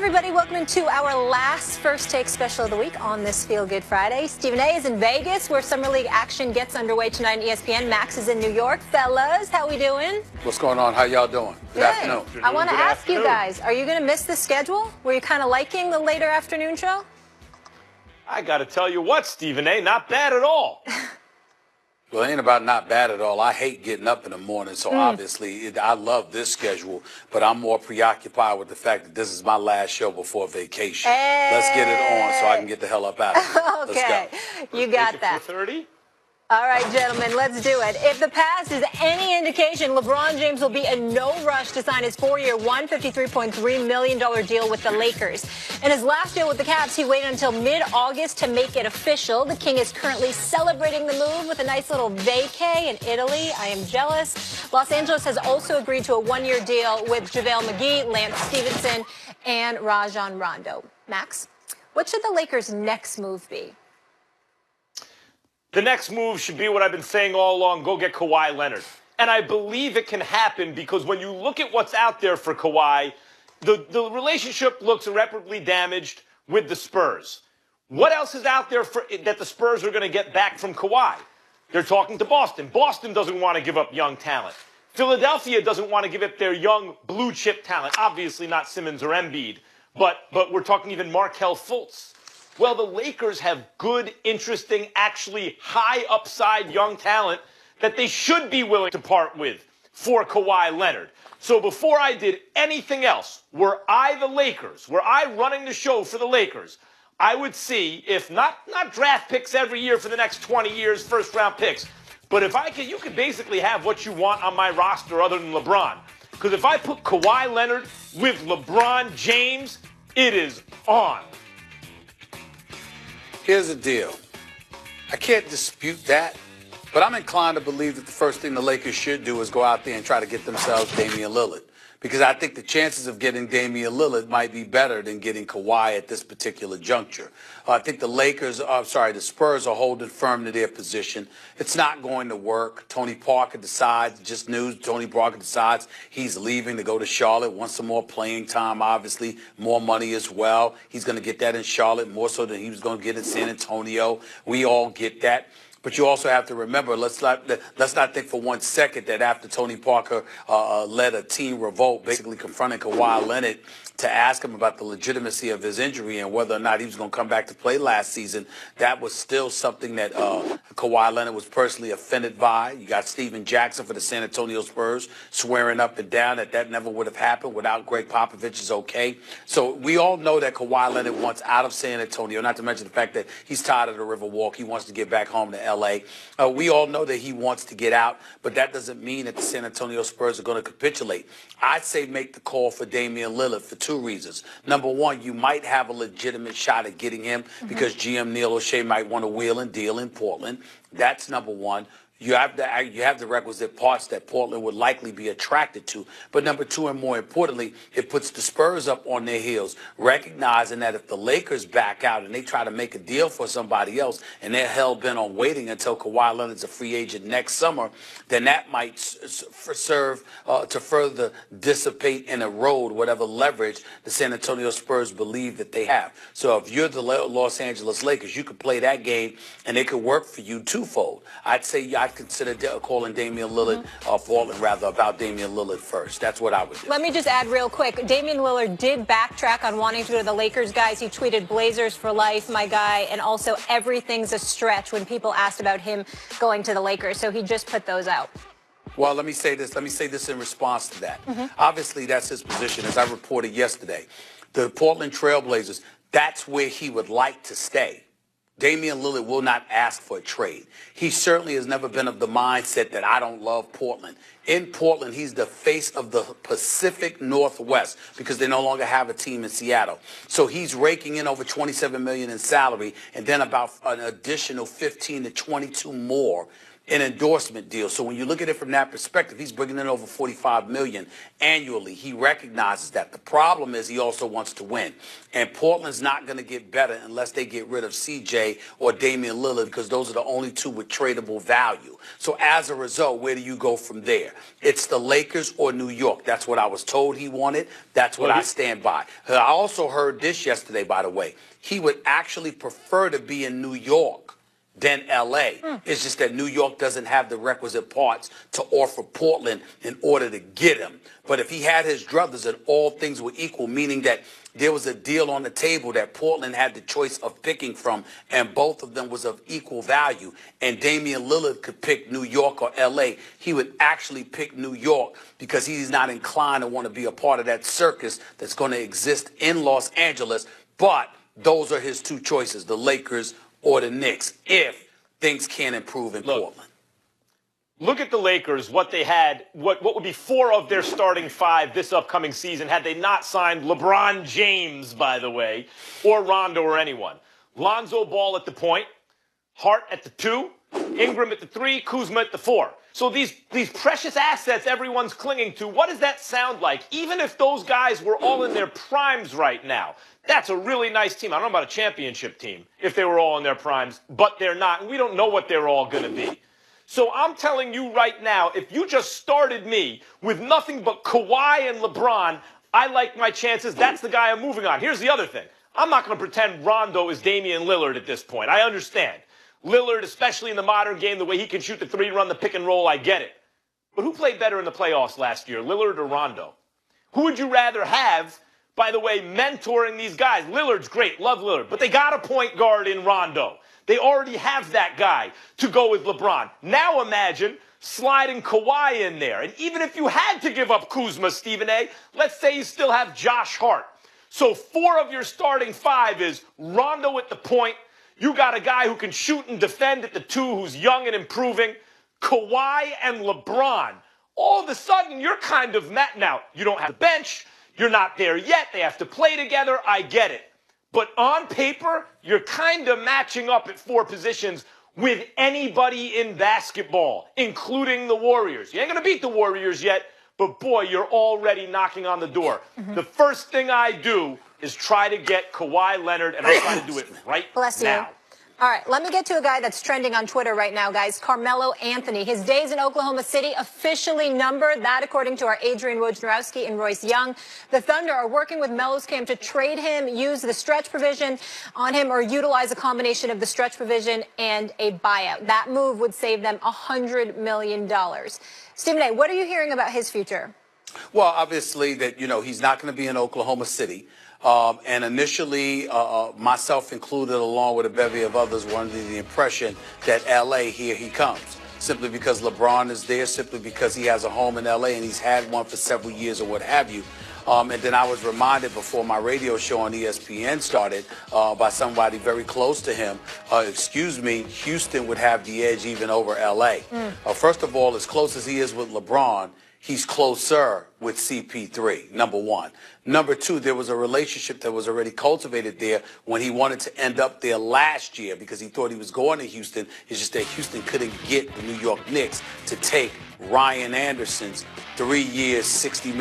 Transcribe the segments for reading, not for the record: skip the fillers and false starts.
everybody, welcome into our last First Take special of the week on this Feel Good Friday. Stephen A is in Vegas, where Summer League action gets underway tonight on ESPN. Max is in New York. Fellas, how we doing? What's going on? How y'all doing? Good afternoon. I want to ask you guys, are you going to miss the schedule? Were you kind of liking the later afternoon show? I got to tell you what, Stephen A, not bad at all. Well, it ain't about not bad at all. I hate getting up in the morning, so obviously I love this schedule, but I'm more preoccupied with the fact that this is my last show before vacation. Hey. Let's get it on so I can get the hell up out of here. Okay, let's go. You got that. 4:30? All right, gentlemen, let's do it. If the past is any indication, LeBron James will be in no rush to sign his 4-year, $153.3 million deal with the Lakers. In his last deal with the Cavs, he waited until mid-August to make it official. The King is currently celebrating the move with a nice little vacay in Italy. I am jealous. Los Angeles has also agreed to a 1-year deal with JaVale McGee, Lance Stephenson, and Rajon Rondo. Max, what should the Lakers' next move be? The next move should be what I've been saying all along, go get Kawhi Leonard. And I believe it can happen because when you look at what's out there for Kawhi, the relationship looks irreparably damaged with the Spurs. What else is out there that the Spurs are going to get back from Kawhi? They're talking to Boston. Boston doesn't want to give up young talent. Philadelphia doesn't want to give up their young blue chip talent. Obviously not Simmons or Embiid, but we're talking even Markelle Fultz. Well, the Lakers have good, interesting, actually high upside young talent that they should be willing to part with for Kawhi Leonard. So before I did anything else, were I the Lakers, were I running the show for the Lakers, I would see if not draft picks every year for the next 20 years, first round picks, but if I could, you could basically have what you want on my roster other than LeBron. Because if I put Kawhi Leonard with LeBron James, it is on. Here's the deal. I can't dispute that, but I'm inclined to believe that the first thing the Lakers should do is go out there and try to get themselves Damian Lillard. Because I think the chances of getting Damian Lillard might be better than getting Kawhi at this particular juncture. I think the Spurs are holding firm to their position. It's not going to work. Tony Parker decides he's leaving to go to Charlotte, wants some more playing time, obviously, more money as well. He's going to get that in Charlotte more so than he was going to get in San Antonio. We all get that. But you also have to remember, let's not think for 1 second that after Tony Parker led a team revolt, basically confronting Kawhi Leonard to ask him about the legitimacy of his injury and whether or not he was going to come back to play last season, that was still something that Kawhi Leonard was personally offended by. You got Steven Jackson for the San Antonio Spurs swearing up and down that never would have happened without Greg Popovich's okay. So we all know that Kawhi Leonard wants out of San Antonio, not to mention the fact that he's tired of the Riverwalk. He wants to get back home to L.A. We all know that he wants to get out, but that doesn't mean that the San Antonio Spurs are going to capitulate. I'd say make the call for Damian Lillard for 2 reasons. Number one, you might have a legitimate shot at getting him because GM Neil O'Shea might want to wheel and deal in Portland. That's number one. You have the requisite parts that Portland would likely be attracted to. But number two, and more importantly, it puts the Spurs up on their heels, recognizing that if the Lakers back out and they try to make a deal for somebody else and they're hell-bent on waiting until Kawhi Leonard's a free agent next summer, then that might serve to further dissipate and erode whatever leverage the San Antonio Spurs believe that they have. So if you're the Los Angeles Lakers, you could play that game and it could work for you twofold. I'd say I'd consider calling Damian Lillard, about Damian Lillard first. That's what I would do. Let me just add real quick. Damian Lillard did backtrack on wanting to go to the Lakers, guys. He tweeted, "Blazers for life, my guy," and also everything's a stretch when people asked about him going to the Lakers. So he just put those out. Well, let me say this in response to that. Obviously, that's his position. As I reported yesterday, the Portland Trail Blazers, that's where he would like to stay. Damian Lillard will not ask for a trade. He certainly has never been of the mindset that I don't love Portland. In Portland, he's the face of the Pacific Northwest because they no longer have a team in Seattle. So he's raking in over $27 million in salary and then about an additional 15 to 22 more an endorsement deal. So when you look at it from that perspective, he's bringing in over $45 million annually. He recognizes that. The problem is he also wants to win. And Portland's not going to get better unless they get rid of CJ or Damian Lillard, because those are the only two with tradable value. So as a result, where do you go from there? It's the Lakers or New York. That's what I was told he wanted. That's what I stand by. I also heard this yesterday, by the way. He would actually prefer to be in New York than L.A. It's just that New York doesn't have the requisite parts to offer Portland in order to get him. But if he had his druthers and all things were equal, meaning that there was a deal on the table that Portland had the choice of picking from, and both of them was of equal value, and Damian Lillard could pick New York or L.A., he would actually pick New York because he's not inclined to want to be a part of that circus that's going to exist in Los Angeles. But those are his two choices, the Lakers or the Knicks, if things can't improve in Portland. Look at the Lakers, what they had, what would be 4 of their starting 5 this upcoming season had they not signed LeBron James, by the way, or Rondo or anyone. Lonzo Ball at the point, Hart at the 2, Ingram at the 3, Kuzma at the 4. So these precious assets everyone's clinging to, what does that sound like? Even if those guys were all in their primes right now, that's a really nice team. I don't know about a championship team if they were all in their primes, but they're not. And we don't know what they're all going to be. So I'm telling you right now, if you just started me with nothing but Kawhi and LeBron, I like my chances. That's the guy I'm moving on. Here's the other thing. I'm not going to pretend Rondo is Damian Lillard at this point. I understand. Lillard, especially in the modern game, the way he can shoot the 3, run the pick and roll, I get it. But who played better in the playoffs last year, Lillard or Rondo? Who would you rather have, by the way, mentoring these guys? Lillard's great, love Lillard, but they got a point guard in Rondo. They already have that guy to go with LeBron. Now imagine sliding Kawhi in there. And even if you had to give up Kuzma, Stephen A., let's say you still have Josh Hart. So 4 of your starting 5 is Rondo at the point. You got a guy who can shoot and defend at the 2 who's young and improving. Kawhi and LeBron. All of a sudden, you're kind of met now. You don't have the bench. You're not there yet. They have to play together. I get it. But on paper, you're kind of matching up at 4 positions with anybody in basketball, including the Warriors. You ain't going to beat the Warriors yet, but boy, you're already knocking on the door. The first thing I do is try to get Kawhi Leonard, and I'm trying to do it right now. All right, let me get to a guy that's trending on Twitter right now, guys. Carmelo Anthony. His days in Oklahoma City officially numbered. That, according to our Adrian Wojnarowski and Royce Young. The Thunder are working with Melo's camp to trade him, use the stretch provision on him, or utilize a combination of the stretch provision and a buyout. That move would save them $100 million. Stephen A., what are you hearing about his future? Well, obviously that, he's not going to be in Oklahoma City. And initially, myself included, along with a bevy of others, were under the impression that L.A., here he comes. Simply because LeBron is there, simply because he has a home in L.A. and he's had one for several years or what have you. And then I was reminded before my radio show on ESPN started by somebody very close to him, Houston would have the edge even over L.A. First of all, as close as he is with LeBron, he's closer with CP3, number one. Number 2, there was a relationship that was already cultivated there when he wanted to end up there last year because he thought he was going to Houston. It's just that Houston couldn't get the New York Knicks to take Ryan Anderson's 3 years, $60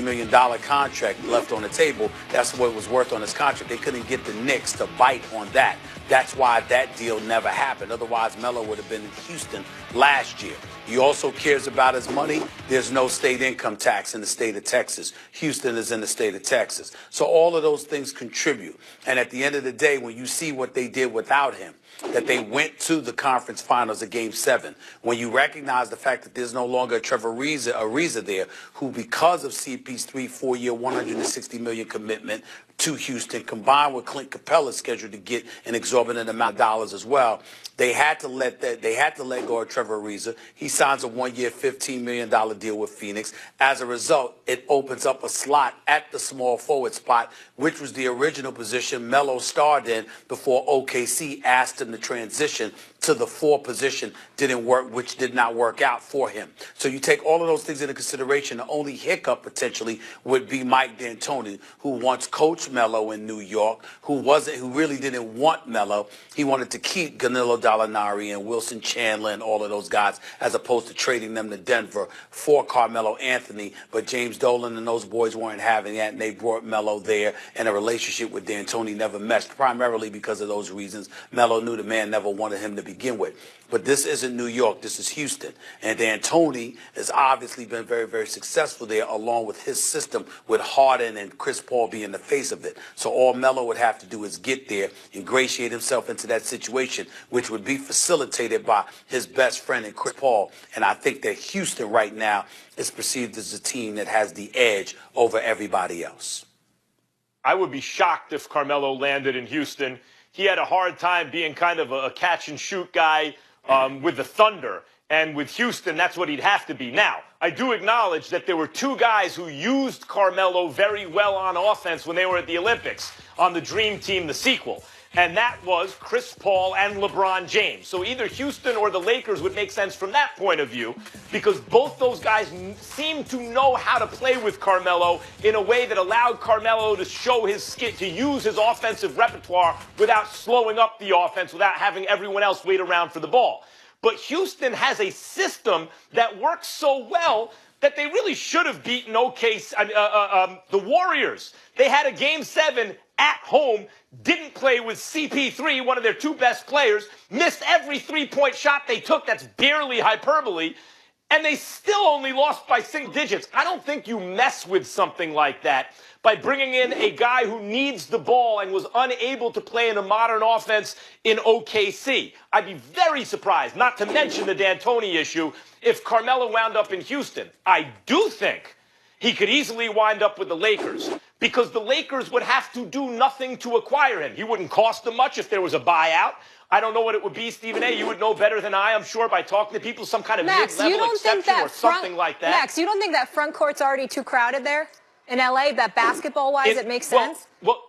million contract left on the table. That's what it was worth on his contract. They couldn't get the Knicks to bite on that. That's why that deal never happened. Otherwise, Melo would have been in Houston last year. He also cares about his money. There's no state income tax in the state of Texas. Houston is in the state of Texas. So all of those things contribute. And at the end of the day, when you see what they did without him, that they went to the conference finals of Game 7, when you recognize the fact that there's no longer a Trevor Ariza there, who because of CP's 4-year, $160 million commitment to Houston, combined with Clint Capella's scheduled to get an exorbitant amount of dollars as well, they had to let go of Trevor Ariza. He signs a 1-year, $15 million deal with Phoenix. As a result, it opens up a slot at the small forward spot, which was the original position Melo starred in before OKC asked him to transition to the 4 position didn't work, which did not work out for him. So you take all of those things into consideration. The only hiccup potentially would be Mike D'Antoni, who once coached Melo in New York, who really didn't want Melo. He wanted to keep Danilo Gallinari and Wilson Chandler and all of those guys, as opposed to trading them to Denver for Carmelo Anthony. But James Dolan and those boys weren't having that, and they brought Melo there, and a relationship with D'Antoni never meshed, primarily because of those reasons. Melo knew the man never wanted him to begin with. But this isn't New York. This is Houston. And D'Antoni has obviously been very, very successful there, along with his system, with Harden and Chris Paul being the face of it. So all Melo would have to do is get there, ingratiate himself into that situation, which would be facilitated by his best friend in Chris Paul. And I think that Houston right now is perceived as a team that has the edge over everybody else. I would be shocked if Carmelo landed in Houston. He had a hard time being kind of a catch-and-shoot guy with the Thunder. And with Houston, that's what he'd have to be. Now, I do acknowledge that there were 2 guys who used Carmelo very well on offense when they were at the Olympics on the Dream Team, the sequel. And that was Chris Paul and LeBron James. So either Houston or the Lakers would make sense from that point of view, because both those guys seem to know how to play with Carmelo in a way that allowed Carmelo to show his skill, to use his offensive repertoire without slowing up the offense, without having everyone else wait around for the ball. But Houston has a system that works so well that they really should have beaten the Warriors. They had a Game 7 at home, didn't play with CP3, one of their 2 best players, missed every 3-point shot they took. That's barely hyperbole. And they still only lost by single digits. I don't think you mess with something like that by bringing in a guy who needs the ball and was unable to play in a modern offense in OKC. I'd be very surprised, not to mention the D'Antoni issue, if Carmelo wound up in Houston. I do think he could easily wind up with the Lakers, because the Lakers would have to do nothing to acquire him. He wouldn't cost them much if there was a buyout. I don't know what it would be, Stephen A. You would know better than I, I'm sure, by talking to people, some kind of mid-level exception or something like that. Max, you don't think that front court's already too crowded there in L.A., that basketball-wise it makes sense? Well,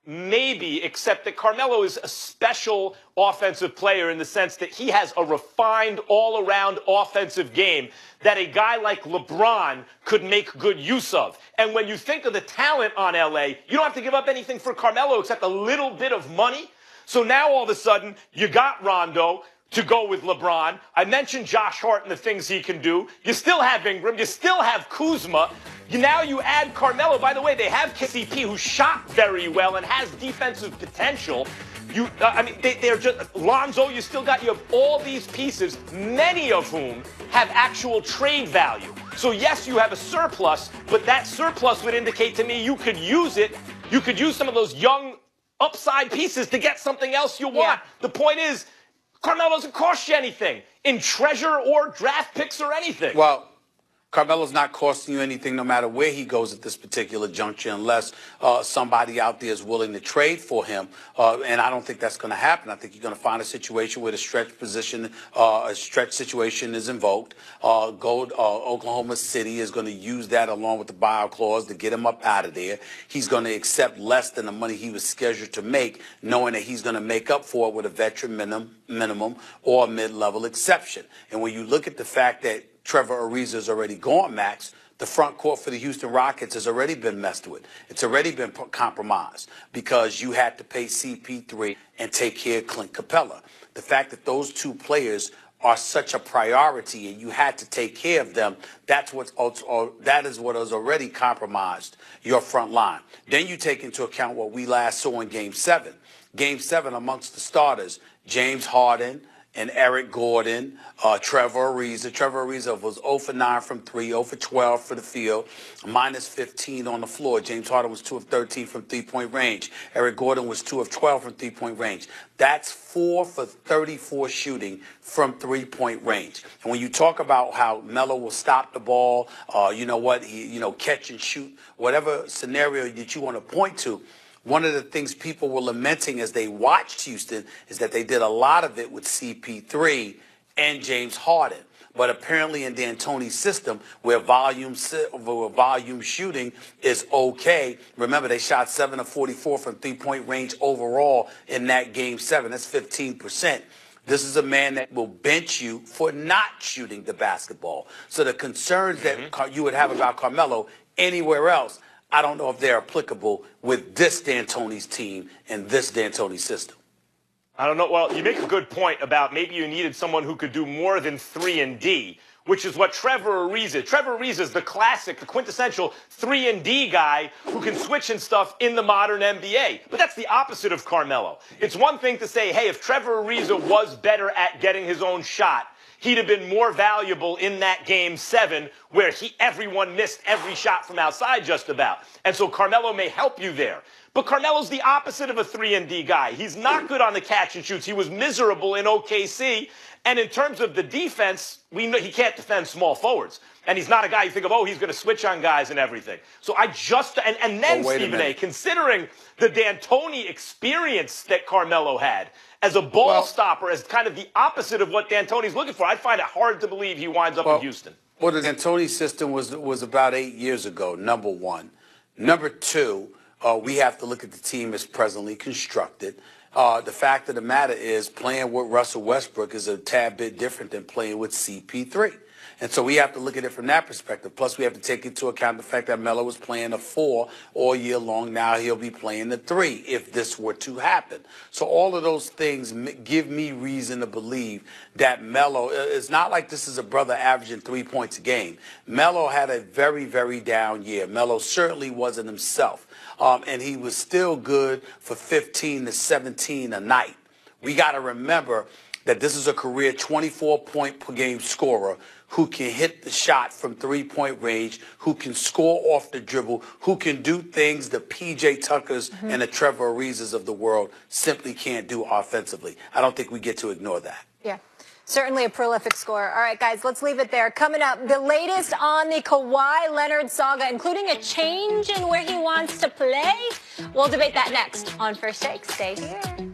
maybe, except that Carmelo is a special offensive player in the sense that he has a refined all-around offensive game that a guy like LeBron could make good use of. And when you think of the talent on LA, you don't have to give up anything for Carmelo except a little bit of money. So now all of a sudden, you got Rondo to go with LeBron. I mentioned Josh Hart and the things he can do. You still have Ingram. You still have Kuzma. Now you add Carmelo. By the way, they have KCP, who shot very well and has defensive potential. They're just Lonzo. You have all these pieces, many of whom have actual trade value. So yes, you have a surplus, but that surplus would indicate to me you could use it. You could use some of those young upside pieces to get something else you want. The point is, Carmelo doesn't cost you anything in treasure or draft picks or anything. Well, Carmelo's not costing you anything no matter where he goes at this particular juncture, unless somebody out there is willing to trade for him. And I don't think that's going to happen. I think you're going to find a situation where the stretch situation is invoked. Oklahoma City is going to use that along with the buyout clause to get him up out of there. He's going to accept less than the money he was scheduled to make, knowing that he's going to make up for it with a veteran minimum or a mid-level exception. And when you look at the fact that Trevor Ariza is already gone, Max, the front court for the Houston Rockets has already been messed with. It's already been compromised because you had to pay CP3 and take care of Clint Capella. The fact that those 2 players are such a priority and you had to take care of them, that is what has already compromised your front line. Then you take into account what we last saw in Game 7. Game 7 amongst the starters, James Harden and Eric Gordon, Trevor Ariza. Trevor Ariza was 0 for 9 from 3, 0 for 12 for the field, minus 15 on the floor. James Harden was 2 of 13 from 3-point range. Eric Gordon was 2 of 12 from 3-point range. That's 4 for 34 shooting from 3-point range. And when you talk about how Melo will stop the ball, catch and shoot, whatever scenario that you want to point to, one of the things people were lamenting as they watched Houston is that they did a lot of it with CP3 and James Harden. But apparently in D'Antoni's system, where volume shooting is okay, remember they shot 7 of 44 from 3-point range overall in that Game 7. That's 15%. This is a man that will bench you for not shooting the basketball. So the concerns that you would have about Carmelo anywhere else, I don't know if they're applicable with this D'Antoni's team and this D'Antoni system. I don't know. Well, you make a good point about maybe you needed someone who could do more than 3-and-D, which is what Trevor Ariza is. Trevor Ariza is the classic, the quintessential 3-and-D guy who can switch and stuff in the modern NBA. But that's the opposite of Carmelo. It's one thing to say, hey, if Trevor Ariza was better at getting his own shot, he'd have been more valuable in that Game 7 where everyone missed every shot from outside just about. And so Carmelo may help you there. But Carmelo's the opposite of a 3-and-D guy. He's not good on the catch and shoots. He was miserable in OKC. And in terms of the defense, we know he can't defend small forwards. And he's not a guy you think of, oh, he's going to switch on guys and everything. So and then, Stephen A., considering the D'Antoni experience that Carmelo had as a ball stopper, as kind of the opposite of what D'Antoni's looking for, I'd find it hard to believe he winds up in Houston. Well, the D'Antoni system was about 8 years ago, number one. Number two, we have to look at the team as presently constructed. The fact of the matter is playing with Russell Westbrook is a tad bit different than playing with CP3. And so we have to look at it from that perspective. Plus, we have to take into account the fact that Melo was playing a 4 all year long. Now he'll be playing the 3 if this were to happen. So all of those things give me reason to believe that Melo, it's not like this is a brother averaging 3 points a game. Melo had a very, very down year. Melo certainly wasn't himself. And he was still good for 15 to 17 a night. We got to remember that this is a career 24-point-per-game scorer who can hit the shot from three-point range, who can score off the dribble, who can do things the P.J. Tuckers and the Trevor Arizas of the world simply can't do offensively. I don't think we get to ignore that. Yeah. Certainly a prolific scorer. All right, guys, let's leave it there. Coming up, the latest on the Kawhi Leonard saga, including a change in where he wants to play. We'll debate that next on First Take. Stay here.